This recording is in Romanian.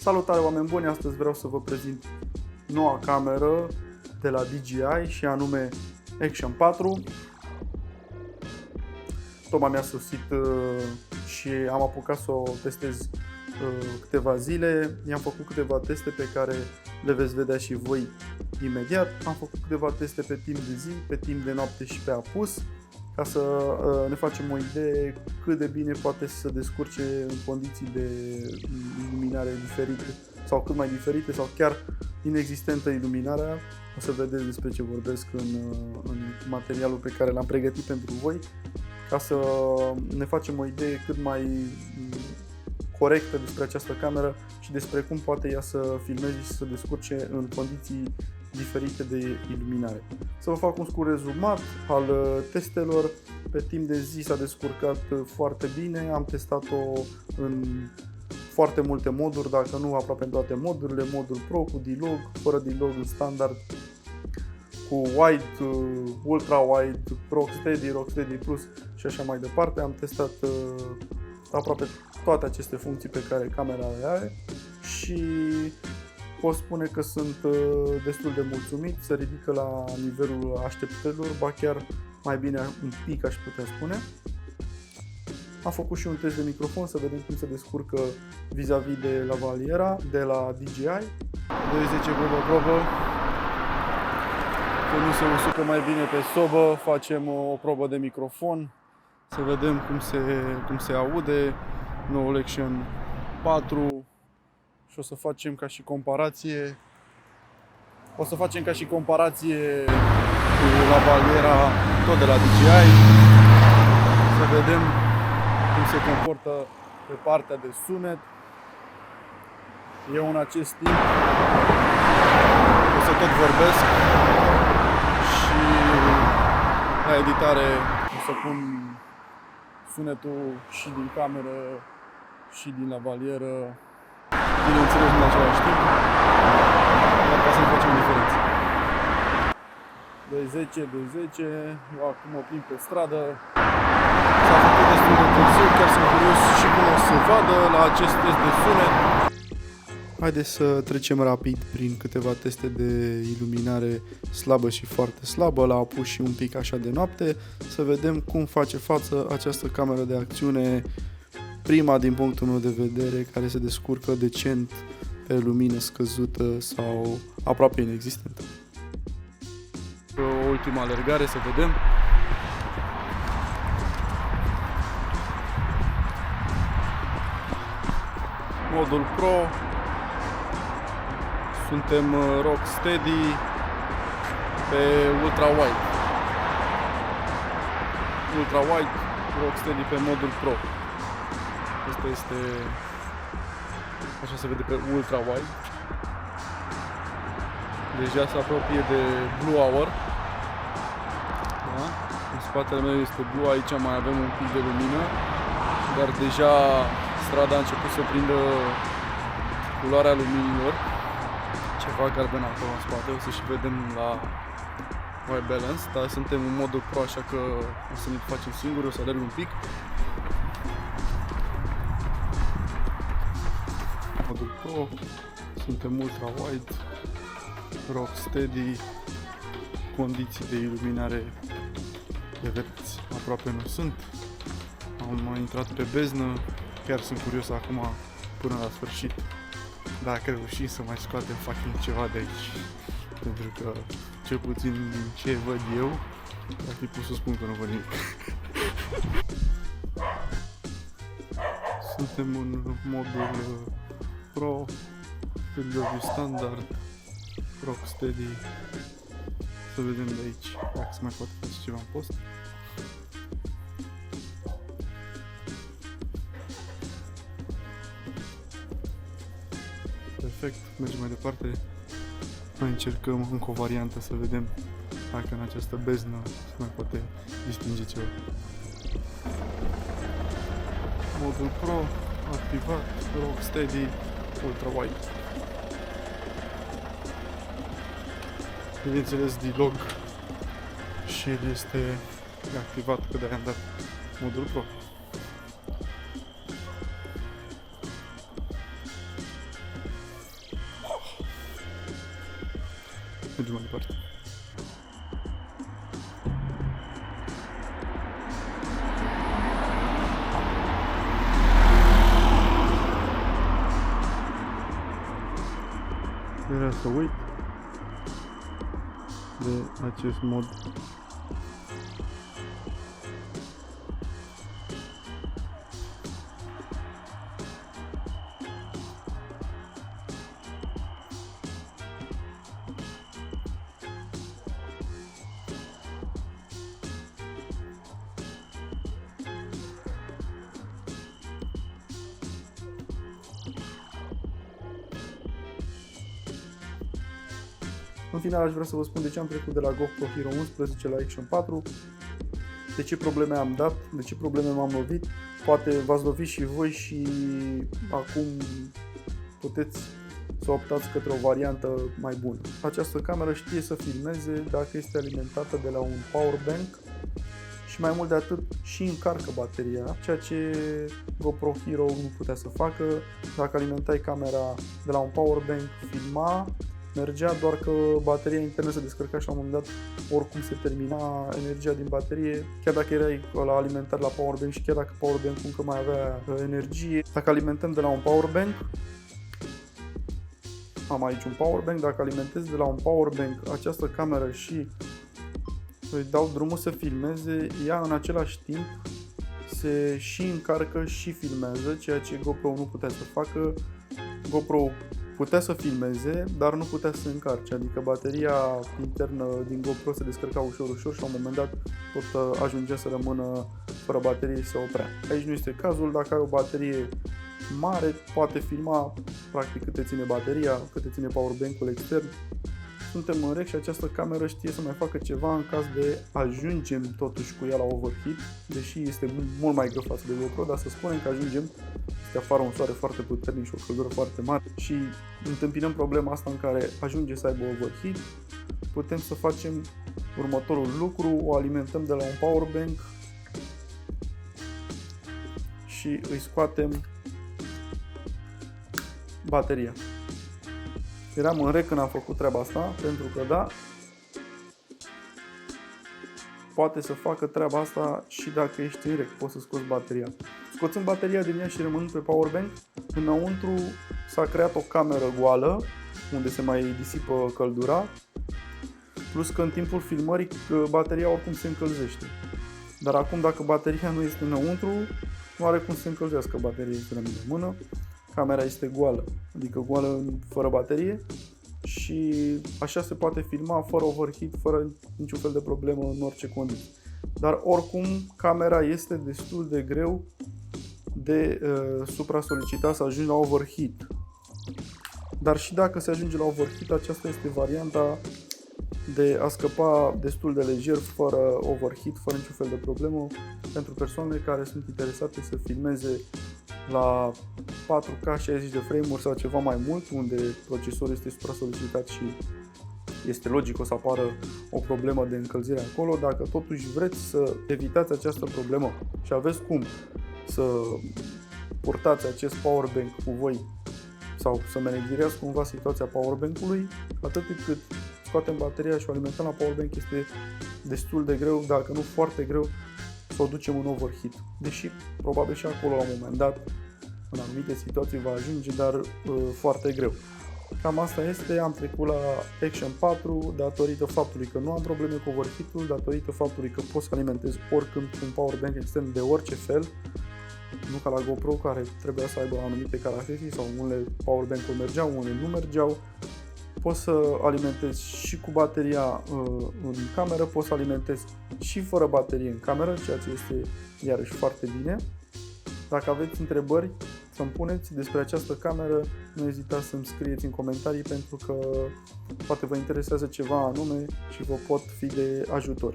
Salutare oameni buni, astăzi vreau să vă prezint noua cameră de la DJI și anume Action 4. Tocmai mi-a sosit și am apucat să o testez câteva zile. I-am făcut câteva teste pe care le veți vedea și voi imediat. Am făcut câteva teste pe timp de zi, pe timp de noapte și pe apus, ca să ne facem o idee cât de bine poate să se descurce în condiții de iluminare diferite sau cât mai diferite sau chiar inexistentă iluminarea. O să vedeți despre ce vorbesc în materialul pe care l-am pregătit pentru voi, ca să ne facem o idee cât mai corectă despre această cameră și despre cum poate ea să filmeze și să se descurce în condiții diferite de iluminare. Să vă fac un scurt rezumat al testelor. Pe timp de zi s-a descurcat foarte bine, am testat-o în foarte multe moduri, dacă nu aproape în toate modurile, modul Pro, cu D-Log, fără D-Log standard, cu Wide, Ultra Wide, Rocksteady Plus și așa mai departe. Am testat aproape toate aceste funcții pe care camera le are și pot spune că sunt destul de mulțumit, se ridică la nivelul așteptărilor, ba chiar mai bine un pic, aș putea spune. Am făcut și un test de microfon să vedem cum se descurcă vis-a-vis de lavaliera de la DJI. 210 probă. Că nu se usucă mai bine pe sobă, facem o probă de microfon să vedem cum se aude noul Action 4 și o să facem ca și comparație. Cu lavaliera tot de la DJI, să vedem cum se comportă pe partea de sunet. Eu în acest timp o să tot vorbesc și la editare o să pun sunetul și din cameră și din lavalieră, bineînțeles în același timp, doar ca să nu facem diferență. 210, eu acum mă plimb pe stradă. S-a făcut destul de târziu, chiar sunt curios și cum o să vadă la acest test de sunet. Haideți să trecem rapid prin câteva teste de iluminare slabă și foarte slabă, la apus și un pic așa de noapte, să vedem cum face față această cameră de acțiune, prima din punctul meu de vedere, care se descurcă decent pe lumină scăzută sau aproape inexistentă. O ultimă alergare să vedem. Modul Pro. Suntem Rocksteady pe Ultra Wide. Rocksteady pe modul Pro. Asta este, așa se vede pe Ultra Wide. Deja se apropie de Blue Hour. Da? În spatele meu este Blue, aici mai avem un pic de lumină, dar deja strada a început să prindă culoarea luminilor. Ceva galben acolo în spate, o să și vedem la White Balance, dar suntem în modul Pro, așa că o să ne facem singuri, o să alerg un pic. Modul Pro, suntem Ultra Wide, Rocksteady, condiții de iluminare, le vedeți, aproape nu sunt. Am intrat pe beznă, chiar sunt curios acum până la sfârșit dacă reușim să mai scoatem fucking ceva de aici, pentru că cel puțin din ce văd eu, ar fi pus să spun că nu văd nimic. Suntem în modul Pro, Field of View standard, Rocksteady. Să vedem de aici dacă se mai poate face ceva în post. Perfect, mergem mai departe. Mai încercăm încă o variantă să vedem dacă în această beznă se mai poate distinge ceva. Modul Pro activat, Rocksteady, Ultra Wide. Bineînțeles, D-Log și el este activat, că de-aia am dat modul Pro. Mergem mai departe. Era să uit de acest mod. În final aș vrea să vă spun de ce am trecut de la GoPro Hero 11 la Action 4, de ce probleme am dat, de ce probleme m-am lovit. Poate v-ați lovit și voi și acum puteți să optați către o variantă mai bună. Această cameră știe să filmeze dacă este alimentată de la un powerbank și mai mult de atât și încarcă bateria, ceea ce GoPro Hero nu putea să facă. Dacă alimentai camera de la un powerbank, filma, mergea, doar că bateria internă se descărca și la un moment dat oricum se termina energia din baterie, chiar dacă erai la alimentar la powerbank și chiar dacă powerbank-ul încă mai avea energie. Dacă alimentăm de la un powerbank, am aici un powerbank, dacă alimentez de la un powerbank această cameră și îi dau drumul să filmeze, ea în același timp se și încarcă și filmează, ceea ce GoPro nu putea să facă. GoPro putea să filmeze, dar nu putea să încarce, adică bateria internă din GoPro se descărca ușor și la un moment dat tot ajungea să rămână fără baterie și se oprea. Aici nu este cazul, dacă ai o baterie mare, poate filma practic câte ține bateria, câte ține powerbank-ul extern. Suntem în rec și această cameră știe să mai facă ceva în caz de ajungem totuși cu ea la overheat, deși este mult mai greu față de GoPro, dar să spunem că ajungem, este afară un soare foarte puternic și o căldură foarte mare și întâmpinăm problema asta în care ajunge să aibă overheat, putem să facem următorul lucru, o alimentăm de la un powerbank și îi scoatem bateria. Eram în rec când am făcut treaba asta, pentru că da, poate să facă treaba asta și dacă ești în rec, poți să scoți bateria. Scoțând bateria din ea și rămânând pe powerbank, înăuntru s-a creat o cameră goală, unde se mai disipă căldura, plus că în timpul filmării bateria oricum se încălzește. Dar acum dacă bateria nu este înăuntru, nu are cum să se încălzească, bateria este la mine în mână. Camera este goală, adică goală fără baterie și așa se poate filma fără overheat, fără niciun fel de problemă în orice condiții. Dar oricum camera este destul de greu de supra-solicitat să ajungi la overheat. Dar și dacă se ajunge la overheat, aceasta este varianta de a scăpa destul de lejer, fără overheat, fără niciun fel de problemă, pentru persoanele care sunt interesate să filmeze la 4K 60 de frame-uri sau ceva mai mult, unde procesorul este supra-solicitat și este logic o să apară o problemă de încălzire acolo. Dacă totuși vreți să evitați această problemă și aveți cum să purtați acest powerbank cu voi sau să manageriați cumva situația powerbank-ului, atât cât scoatem bateria și o alimentăm la powerbank, este destul de greu, dacă nu foarte greu, să o ducem în overheat. Deși probabil și acolo la un moment dat, în anumite situații va ajunge, dar foarte greu. Cam asta este, am trecut la Action 4 datorită faptului că nu am probleme cu overheat-ul, datorită faptului că pot să alimentez oricând un powerbank extern de orice fel, nu ca la GoPro care trebuia să aibă anumite caracteristici sau unele powerbank-uri mergeau, unele nu mergeau. Pot să alimentez și cu bateria în cameră, pot să alimentez și fără baterie în cameră, ceea ce este iarăși foarte bine. Dacă aveți întrebări să-mi puneți despre această cameră, nu ezitați să-mi scrieți în comentarii, pentru că poate vă interesează ceva anume și vă pot fi de ajutor.